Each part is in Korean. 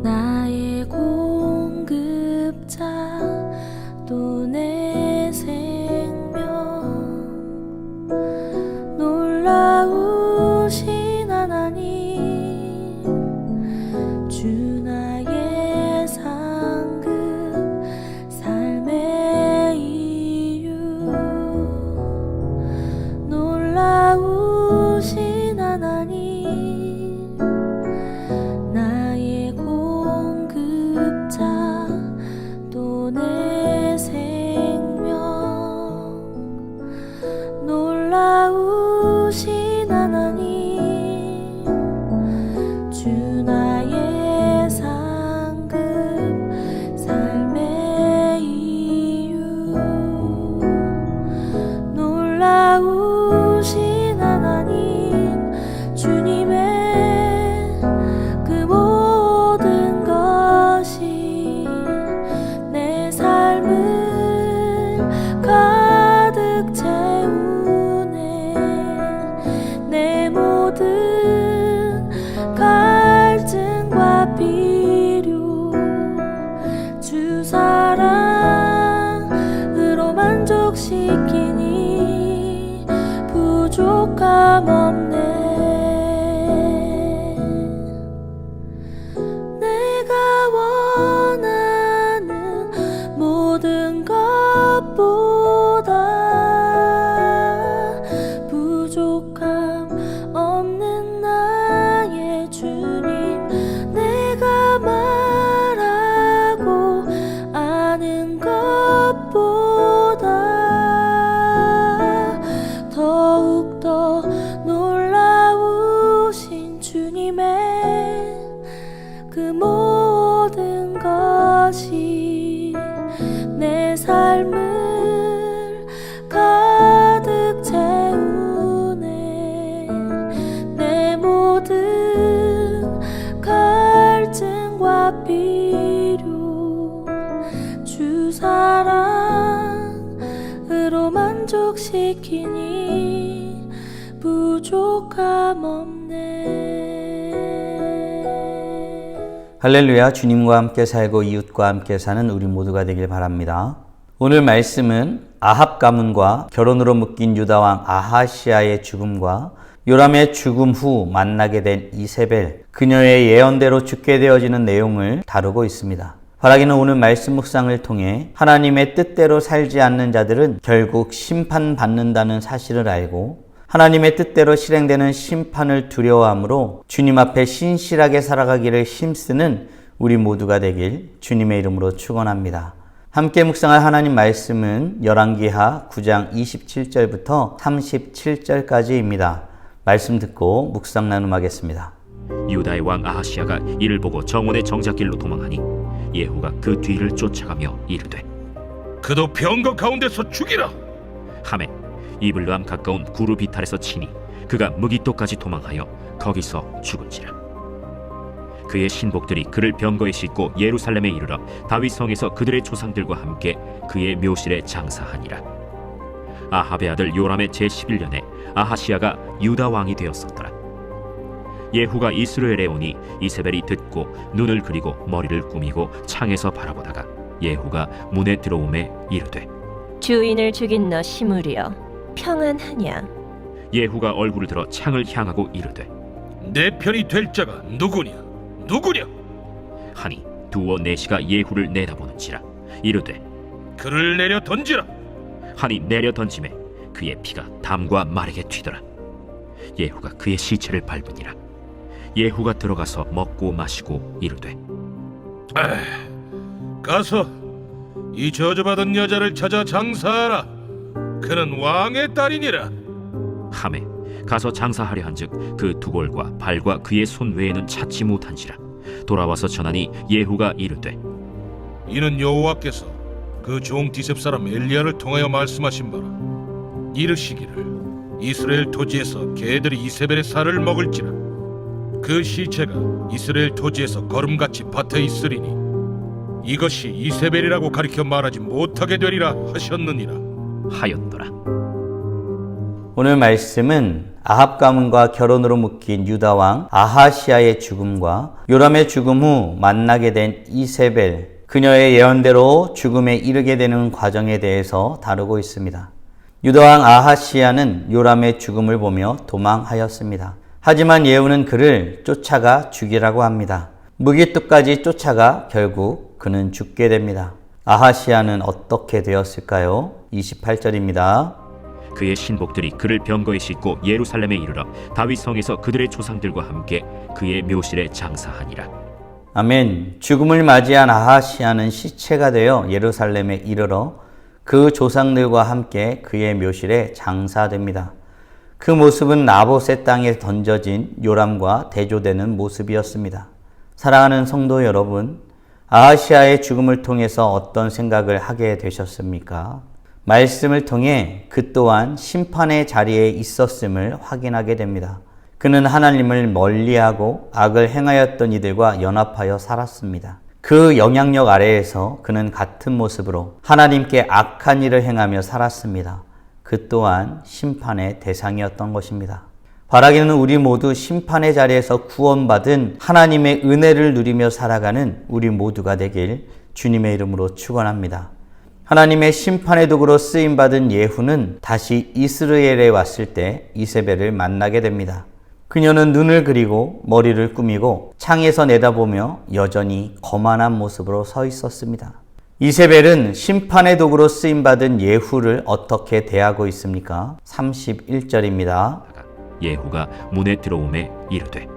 나의 공급자 또 내 생명 놀라우신 하나님 주 나의 상급 삶의 이유 놀라우신 하나님 나의 공급자 또 내 생명 놀라우신 하나님 주 나의 상급 삶의 이유 놀라우신 하나님 주님의 그 모든 것이 내 삶을 가득 채우네 내 모든 갈증과 필요 주 사랑으로 만족시키니 부족함 없네 내가 원하는 모든 것보다 부족함 없는 나의 주님 내가 말하고 아는 것보다 더욱더 놀라우신 주님의 그 모든 것이 내 삶을 가득 채우네 내 모든 갈증과 필요 주 사랑으로 만족시키니 부족함 없네 할렐루야. 주님과 함께 살고 이웃과 함께 사는 우리 모두가 되길 바랍니다. 오늘 말씀은 아합 가문과 결혼으로 묶인 유다왕 아하시아의 죽음과 요람의 죽음 후 만나게 된 이세벨, 그녀의 예언대로 죽게 되어지는 내용을 다루고 있습니다. 바라기는 오늘 말씀 묵상을 통해 하나님의 뜻대로 살지 않는 자들은 결국 심판받는다는 사실을 알고 하나님의 뜻대로 실행되는 심판을 두려워하므로 주님 앞에 신실하게 살아가기를 힘쓰는 우리 모두가 되길 주님의 이름으로 축원합니다. 함께 묵상할 하나님 말씀은 열왕기하 9장 27절부터 37절까지입니다. 말씀 듣고 묵상 나눔하겠습니다. 유다의 왕 아하시아가 이를 보고 정원의 정작길로 도망하니 예후가 그 뒤를 쫓아가며 이르되 그도 병거 가운데서 죽이라. 하매 이블르함 가까운 구르 비탈에서 치니 그가 무기토까지 도망하여 거기서 죽은지라. 그의 신복들이 그를 병거에 싣고 예루살렘에 이르러 다윗 성에서 그들의 조상들과 함께 그의 묘실에 장사하니라. 아합의 아들 요람의 제11년에 아하시아가 유다 왕이 되었었더라. 예후가 이스라엘에 오니 이세벨이 듣고 눈을 그리고 머리를 꾸미고 창에서 바라보다가 예후가 문에 들어오매 이르되 주인을 죽인 너 시므리여 평안하냐. 예후가 얼굴을 들어 창을 향하고 이르되 내 편이 될 자가 누구냐 하니 두어 내시가 예후를 내다보는지라. 이르되 그를 내려 던지라. 하니 내려 던짐에 그의 피가 담과 마르게 튀더라. 예후가 그의 시체를 밟으니라. 예후가 들어가서 먹고 마시고 이르되 가서 이 저주받은 여자를 찾아 장사하라. 그는 왕의 딸이니라. 하매 가서 장사하려 한즉 그 두골과 발과 그의 손 외에는 찾지 못한지라. 돌아와서 전하니 예후가 이르되 이는 여호와께서 그 종 디셉 사람 엘리야를 통하여 말씀하신 바라. 이르시기를 이스라엘 토지에서 개들이 이세벨의 살을 먹을지라. 그 시체가 이스라엘 토지에서 거름같이 밭에 있으리니 이것이 이세벨이라고 가리켜 말하지 못하게 되리라 하셨느니라 하였더라. 오늘 말씀은 아합 가문과 결혼으로 묶인 유다 왕 아하시아의 죽음과 요람의 죽음 후 만나게 된 이세벨, 그녀의 예언대로 죽음에 이르게 되는 과정에 대해서 다루고 있습니다. 유다 왕 아하시아는 요람의 죽음을 보며 도망하였습니다. 하지만 예후는 그를 쫓아가 죽이라고 합니다. 무기뚝까지 쫓아가 결국 그는 죽게 됩니다. 아하시아는 어떻게 되었을까요? 28절입니다. 그의 신복들이 그를 병거에 싣고 예루살렘에 이르러 다윗 성에서 그들의 조상들과 함께 그의 묘실에 장사하니라. 아멘. 죽음을 맞이한 아하시아는 시체가 되어 예루살렘에 이르러 그 조상들과 함께 그의 묘실에 장사됩니다. 그 모습은 나봇의 땅에 던져진 요람과 대조되는 모습이었습니다. 사랑하는 성도 여러분, 아하시아의 죽음을 통해서 어떤 생각을 하게 되셨습니까? 말씀을 통해 그 또한 심판의 자리에 있었음을 확인하게 됩니다. 그는 하나님을 멀리하고 악을 행하였던 이들과 연합하여 살았습니다. 그 영향력 아래에서 그는 같은 모습으로 하나님께 악한 일을 행하며 살았습니다. 그 또한 심판의 대상이었던 것입니다. 바라기는 우리 모두 심판의 자리에서 구원받은 하나님의 은혜를 누리며 살아가는 우리 모두가 되길 주님의 이름으로 축원합니다. 하나님의 심판의 도구로 쓰임받은 예후는 다시 이스라엘에 왔을 때 이세벨을 만나게 됩니다. 그녀는 눈을 그리고 머리를 꾸미고 창에서 내다보며 여전히 거만한 모습으로 서 있었습니다. 이세벨은 심판의 도구로 쓰임받은 예후를 어떻게 대하고 있습니까? 31절입니다. 예후가 문에 들어오매 이르되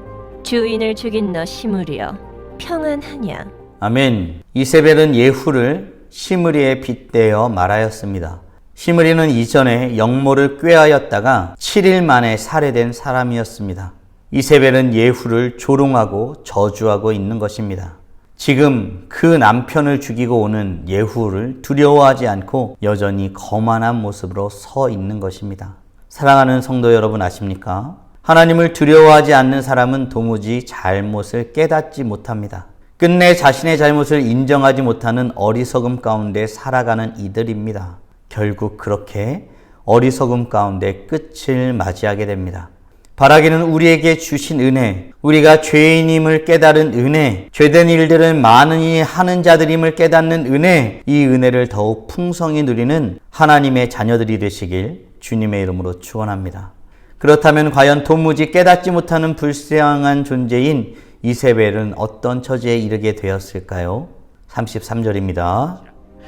주인을 죽인 너 시므리여 평안하냐. 아멘. 이세벨은 예후를 시므리에 빗대어 말하였습니다. 시므리는 이전에 영모를 꾀하였다가 7일 만에 살해된 사람이었습니다. 이세벨은 예후를 조롱하고 저주하고 있는 것입니다. 지금 그 남편을 죽이고 오는 예후를 두려워하지 않고 여전히 거만한 모습으로 서 있는 것입니다. 사랑하는 성도 여러분 아십니까? 하나님을 두려워하지 않는 사람은 도무지 잘못을 깨닫지 못합니다. 끝내 자신의 잘못을 인정하지 못하는 어리석음 가운데 살아가는 이들입니다. 결국 그렇게 어리석음 가운데 끝을 맞이하게 됩니다. 바라기는 우리에게 주신 은혜, 우리가 죄인임을 깨달은 은혜, 죄된 일들을 많이 하는 자들임을 깨닫는 은혜, 이 은혜를 더욱 풍성히 누리는 하나님의 자녀들이 되시길 주님의 이름으로 축원합니다. 그렇다면 과연 도무지 깨닫지 못하는 불쌍한 존재인 이세벨은 어떤 처지에 이르게 되었을까요? 33절입니다.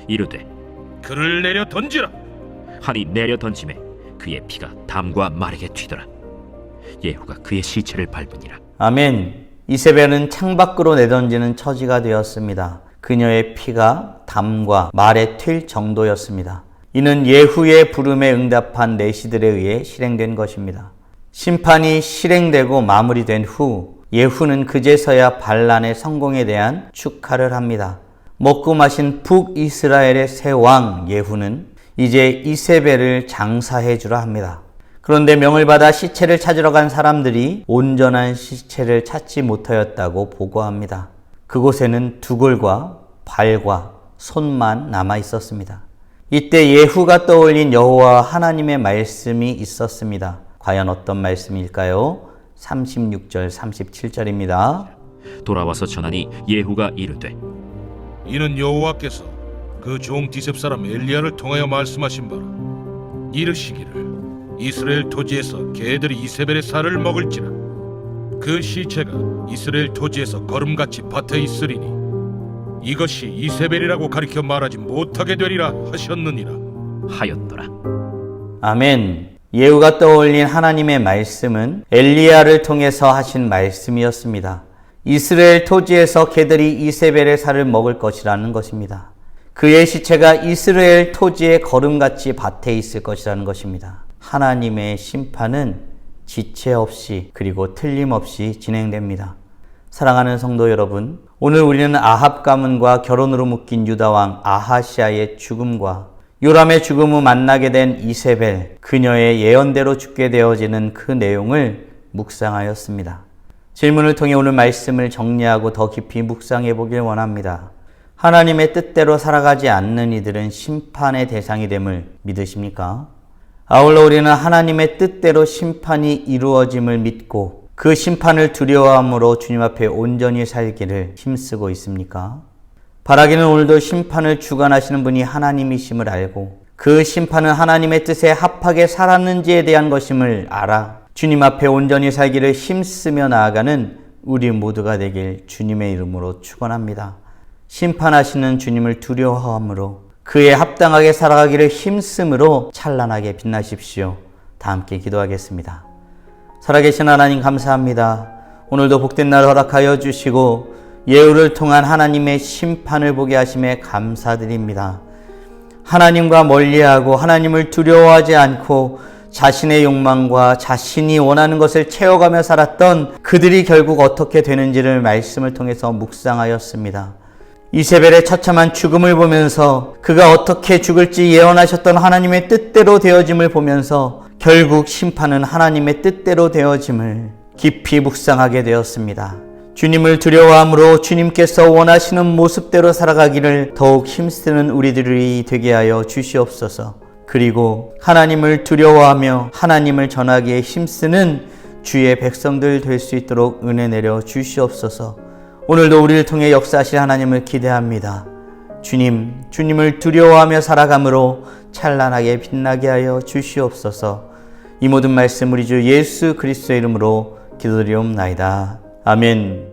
이르되 그를 내려 던지라. 하니 내려 던짐에 그의 피가 담과 말에게 튀더라. 예후가 그의 시체를 밟으니라. 아멘. 이세벨은 창밖으로 내던지는 처지가 되었습니다. 그녀의 피가 담과 말에 튈 정도였습니다. 이는 예후의 부름에 응답한 내시들에 의해 실행된 것입니다. 심판이 실행되고 마무리된 후 예후는 그제서야 반란의 성공에 대한 축하를 합니다. 먹고 마신 북이스라엘의 새 왕 예후는 이제 이세벨을 장사해 주라 합니다. 그런데 명을 받아 시체를 찾으러 간 사람들이 온전한 시체를 찾지 못하였다고 보고합니다. 그곳에는 두골과 발과 손만 남아 있었습니다. 이때 예후가 떠올린 여호와 하나님의 말씀이 있었습니다. 과연 어떤 말씀일까요? 36절, 37절입니다. 돌아와서 전하니 예후가 이르되 이는 여호와께서 그 종 디셉 사람 엘리야를 통하여 말씀하신 바라. 이르시기를 이스라엘 토지에서 개들이 이세벨의 살을 먹을지라. 그 시체가 이스라엘 토지에서 거름같이 밭에 있으리니 이것이 이세벨이라고 가리켜 말하지 못하게 되리라 하셨느니라 하였더라. 아멘. 예후가 떠올린 하나님의 말씀은 엘리야를 통해서 하신 말씀이었습니다. 이스라엘 토지에서 개들이 이세벨의 살을 먹을 것이라는 것입니다. 그의 시체가 이스라엘 토지의 거름같이 밭에 있을 것이라는 것입니다. 하나님의 심판은 지체 없이 그리고 틀림없이 진행됩니다. 사랑하는 성도 여러분, 오늘 우리는 아합 가문과 결혼으로 묶인 유다 왕 아하시아의 죽음과 요람의 죽음 후 만나게 된 이세벨, 그녀의 예언대로 죽게 되어지는 그 내용을 묵상하였습니다. 질문을 통해 오늘 말씀을 정리하고 더 깊이 묵상해 보길 원합니다. 하나님의 뜻대로 살아가지 않는 이들은 심판의 대상이 됨을 믿으십니까? 아울러 우리는 하나님의 뜻대로 심판이 이루어짐을 믿고 그 심판을 두려워함으로 주님 앞에 온전히 살기를 힘쓰고 있습니까? 바라기는 오늘도 심판을 주관하시는 분이 하나님이심을 알고 그 심판은 하나님의 뜻에 합하게 살았는지에 대한 것임을 알아 주님 앞에 온전히 살기를 힘쓰며 나아가는 우리 모두가 되길 주님의 이름으로 축원합니다. 심판하시는 주님을 두려워함으로 그에 합당하게 살아가기를 힘쓰므로 찬란하게 빛나십시오. 다 함께 기도하겠습니다. 살아계신 하나님 감사합니다. 오늘도 복된 날 허락하여 주시고 예우를 통한 하나님의 심판을 보게 하심에 감사드립니다. 하나님과 멀리하고 하나님을 두려워하지 않고 자신의 욕망과 자신이 원하는 것을 채워가며 살았던 그들이 결국 어떻게 되는지를 말씀을 통해서 묵상하였습니다. 이세벨의 처참한 죽음을 보면서 그가 어떻게 죽을지 예언하셨던 하나님의 뜻대로 되어짐을 보면서 결국 심판은 하나님의 뜻대로 되어짐을 깊이 묵상하게 되었습니다. 주님을 두려워함으로 주님께서 원하시는 모습대로 살아가기를 더욱 힘쓰는 우리들이 되게 하여 주시옵소서. 그리고 하나님을 두려워하며 하나님을 전하기에 힘쓰는 주의 백성들 될 수 있도록 은혜 내려 주시옵소서. 오늘도 우리를 통해 역사하실 하나님을 기대합니다. 주님을 두려워하며 살아감으로 찬란하게 빛나게 하여 주시옵소서. 이 모든 말씀 우리 주 예수 그리스도의 이름으로 기도드리옵나이다. 아멘.